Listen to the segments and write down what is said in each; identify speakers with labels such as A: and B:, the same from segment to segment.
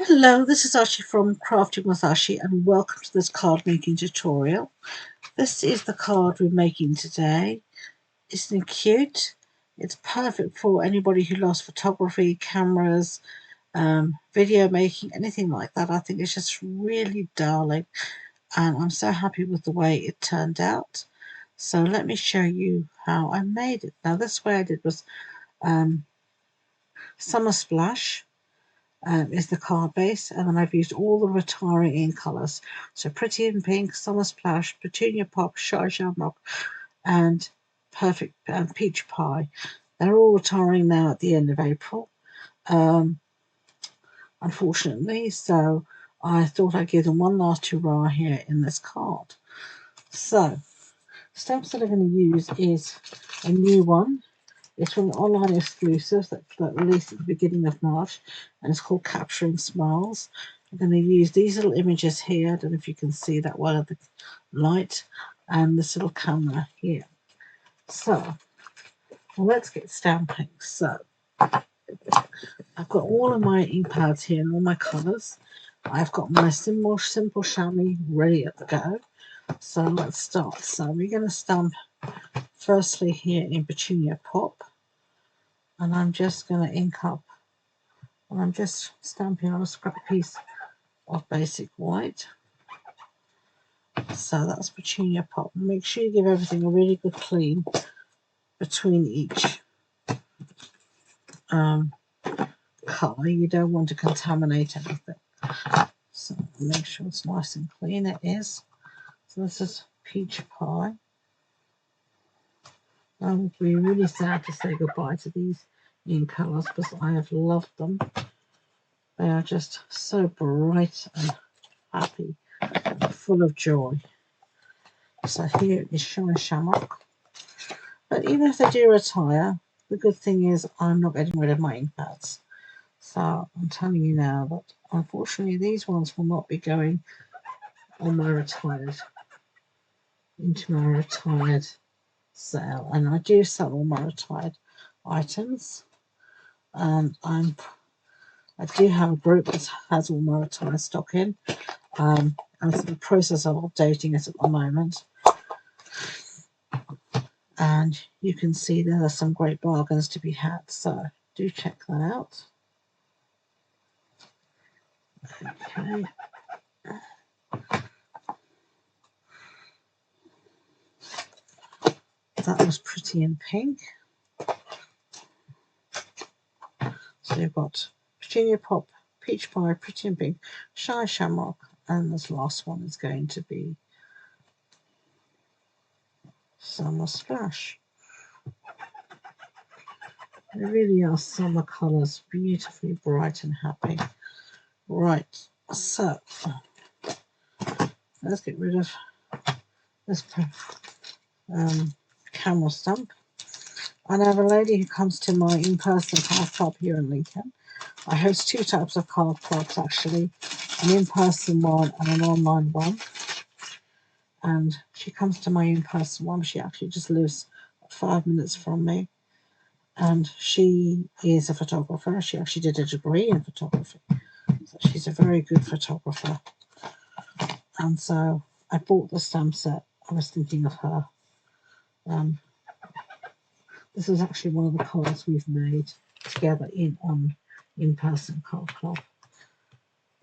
A: Hello, this is Ashee from Crafting with Ashee and welcome to this card making tutorial. This is the card we're making today. Isn't it cute? It's perfect for anybody who loves photography, cameras, video making, anything like that. I think it's just really darling and I'm so happy with the way it turned out. So let me show you how I made it. Now this way I did was Summer Splash. Is the card base, and then I've used all the retiring ink colours. So Pretty in Pink, Summer Splash, Petunia Pop, Shy Shamrock, and Perfect and Peach Pie. They're all retiring now at the end of April, unfortunately. So I thought I'd give them one last hurrah here in this card. So stamps that I'm going to use is a new one. It's from an online exclusive that released at the beginning of March, and it's called Capturing Smiles. I'm going to use these little images here. I don't know if you can see that well at the light, and this little camera here. So, well, let's get stamping. So, I've got all of my ink pads here and all my colours. I've got my simple chamois ready at the go. So let's start. So we're going to stamp firstly here in Petunia Pop. And I'm just going to ink up, and I'm just stamping on a scrap piece of basic white. So that's Petunia Pop. Make sure you give everything a really good clean between each colour. You don't want to contaminate anything. So make sure it's nice and clean. It is. So this is Peach Pie. I would be really sad to say goodbye to these ink colours because I have loved them. They are just so bright and happy, full of joy. So here is Shy Shamrock. But even if they do retire, the good thing is I'm not getting rid of my ink pads. So I'm telling you now that unfortunately these ones will not be going on my retired, into my retired sale. And I do sell all my retired items. And I do have a group that has all my retired stock in. I'm in the process of updating it at the moment. And you can see there are some great bargains to be had, so do check that out. Okay. That was Pretty in Pink. So you've got Virginia Pop, Peach Pie, Pretty in Pink, Shy Shamrock, and this last one is going to be Summer Splash. They really are summer colours, beautifully bright and happy. Right, so let's get rid of this camel stump. And I have a lady who comes to my in-person card club here in Lincoln. I host two types of card clubs actually, an in-person one and an online one. And she comes to my in-person one. She actually just lives 5 minutes from me. And she is a photographer. She actually did a degree in photography. So she's a very good photographer. And so I bought the stamp set. I was thinking of her. This is actually one of the cards we've made together on in-person card club.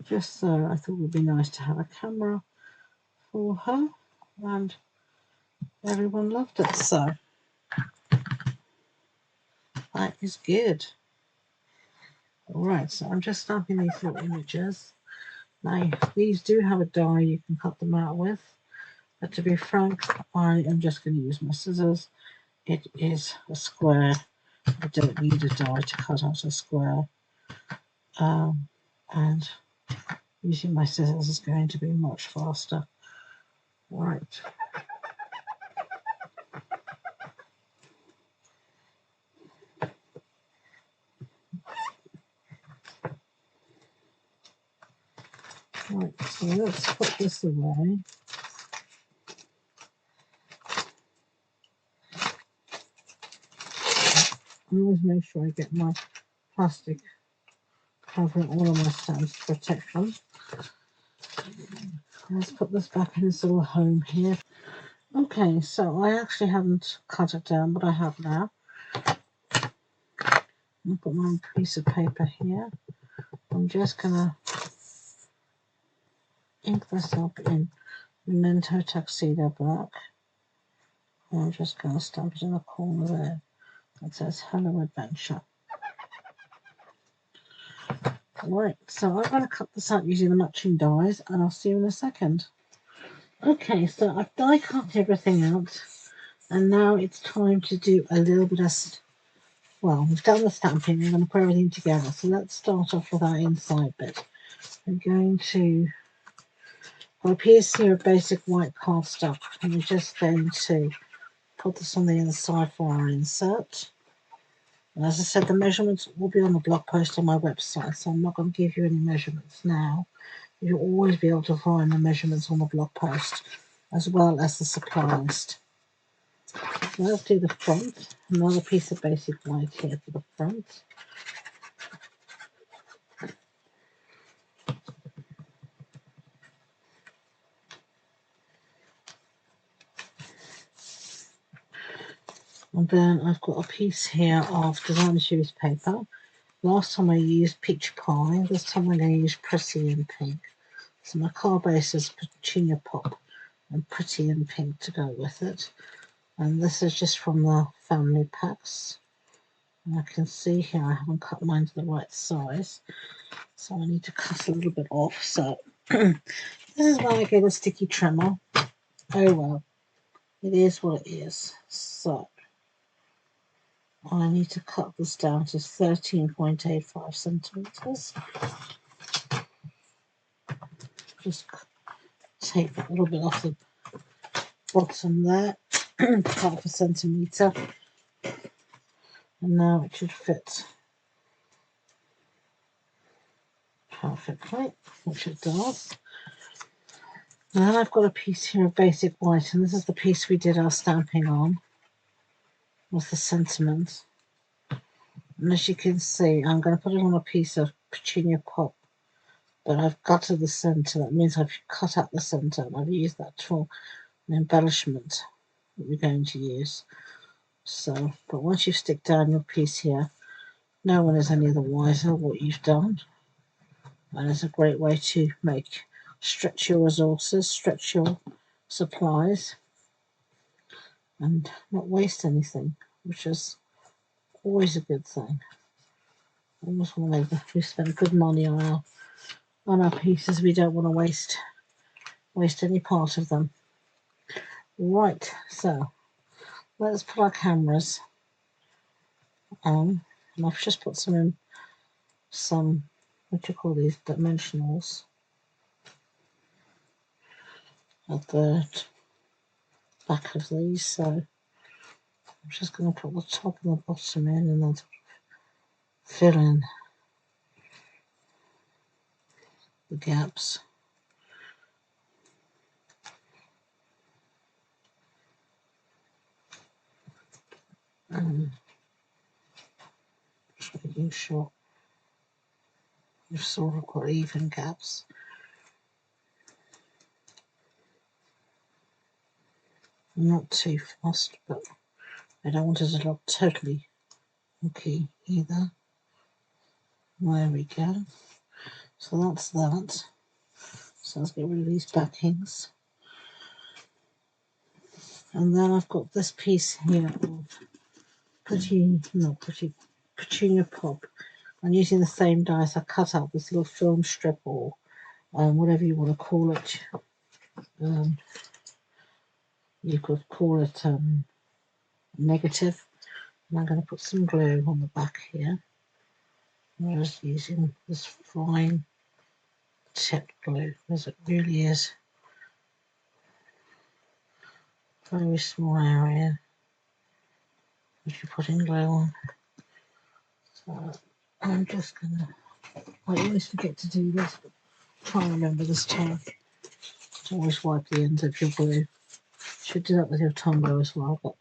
A: Just so I thought it would be nice to have a camera for her, and everyone loved it. So that is good. Alright, so I'm just stamping these little images. Now, these do have a die you can cut them out with, but to be frank, I am just going to use my scissors. It is a square. I don't need a die to cut out a square. And using my scissors is going to be much faster. Right. Right, so let's put this away. I always make sure I get my plastic covering all of my stamps to protect them. Let's put this back in its little home here. Okay, so I actually haven't cut it down, but I have now. I've got my piece of paper here. I'm just gonna ink this up in Memento Tuxedo Black. I'm just gonna stamp it in the corner there. It says Hello Adventure. Right, so I'm gonna cut this out using the matching dies, and I'll see you in a second. Okay, so I've die cut everything out, and now it's time to do a little bit of, well, we've done the stamping, we're going to put everything together. So let's start off with our inside bit. I'm going to, got a piece here of basic white cardstock, and we're just going to put this on the inside for our insert. And as I said, the measurements will be on the blog post on my website, so I'm not going to give you any measurements now. You'll always be able to find the measurements on the blog post, as well as the supply list. So let's do the front. Another piece of basic white here for the front. And then I've got a piece here of designer series paper. Last time I used peach pie, this time I'm going to use pretty in pink. So my card base is petunia pop and pretty in pink to go with it. And this is just from the family packs. And I can see here I haven't cut mine to the right size, so I need to cut a little bit off. So this is why I get a sticky trimmer. Oh well, it is what it is. So I need to cut this down to 13.85 centimeters. Just take a little bit off the bottom there, half a centimeter, and now it should fit perfectly, which it does. And then I've got a piece here of basic white, and this is the piece we did our stamping on, with the sentiment. And as you can see, I'm going to put it on a piece of petunia pop, but I've gutted the centre. That means I've cut out the centre, and I've used that for an embellishment that we're going to use. So, but once you stick down your piece here, no one is any the wiser what you've done. And it's a great way to stretch your resources, stretch your supplies, and not waste anything, which is always a good thing. Almost want to we spend good money on our pieces. We don't want to waste any part of them. Right, so let's put our cameras on, and I've just put some what do you call these, dimensionals at the back of these. So I'm just going to put the top and the bottom in, and then fill in the gaps. Just making sure you've sort of got even gaps. Not too fast, but I don't want it to look totally wonky either. There we go. So that's that. So let's get rid of these backings. And then I've got this piece here of petunia pop. I'm using the same dies I cut out this little film strip, or whatever you want to call it. You could call it negative. And I'm going to put some glue on the back here. I'm just using this fine tip glue, as it really is a very small area if you're putting glue on. So I'm just going to, I always forget to do this, but try and remember this time to always wipe the ends of your glue. You should do that with your Tombow as well, but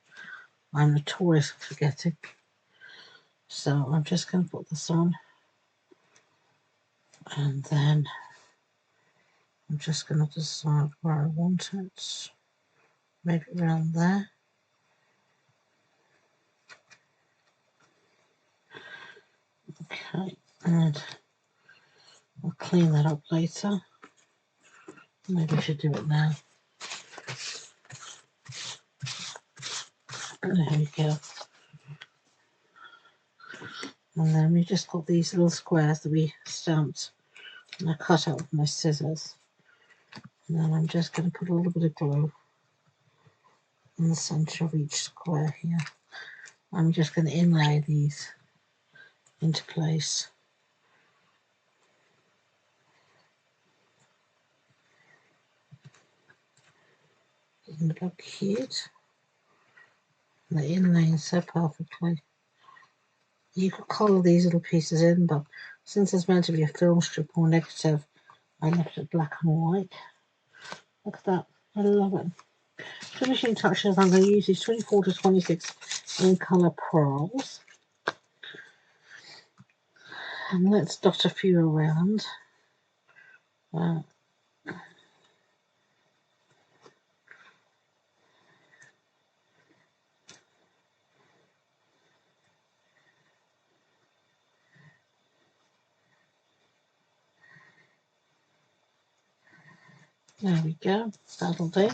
A: I'm notorious for forgetting. So I'm just going to put this on. And then I'm just going to decide where I want it. Maybe around there. Okay, and I'll clean that up later. Maybe I should do it now. There we go. And then we just got these little squares that we stamped and I cut out with my scissors. And then I'm just going to put a little bit of glue in the center of each square here. I'm just going to inlay these into place. Doesn't it look cute? And they're inlaying so perfectly. You could colour these little pieces in, but since it's meant to be a film strip or negative, I left it black and white. Look at that. I love it. Finishing touches, I'm going to use these 24 to 26 in colour pearls. And let's dot a few around. There we go. That'll do.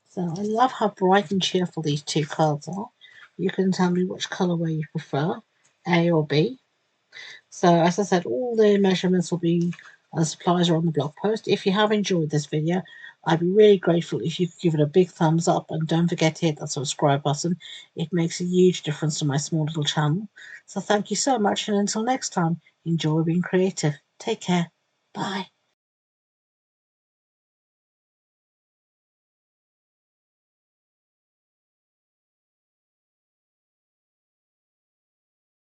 A: So I love how bright and cheerful these two cards are. You can tell me which colourway you prefer, A or B. So as I said, all the measurements will be, and supplies are on the blog post. If you have enjoyed this video, I'd be really grateful if you could give it a big thumbs up, and don't forget to hit that subscribe button. It makes a huge difference to my small little channel. So thank you so much, and until next time, enjoy being creative. Take care. Bye.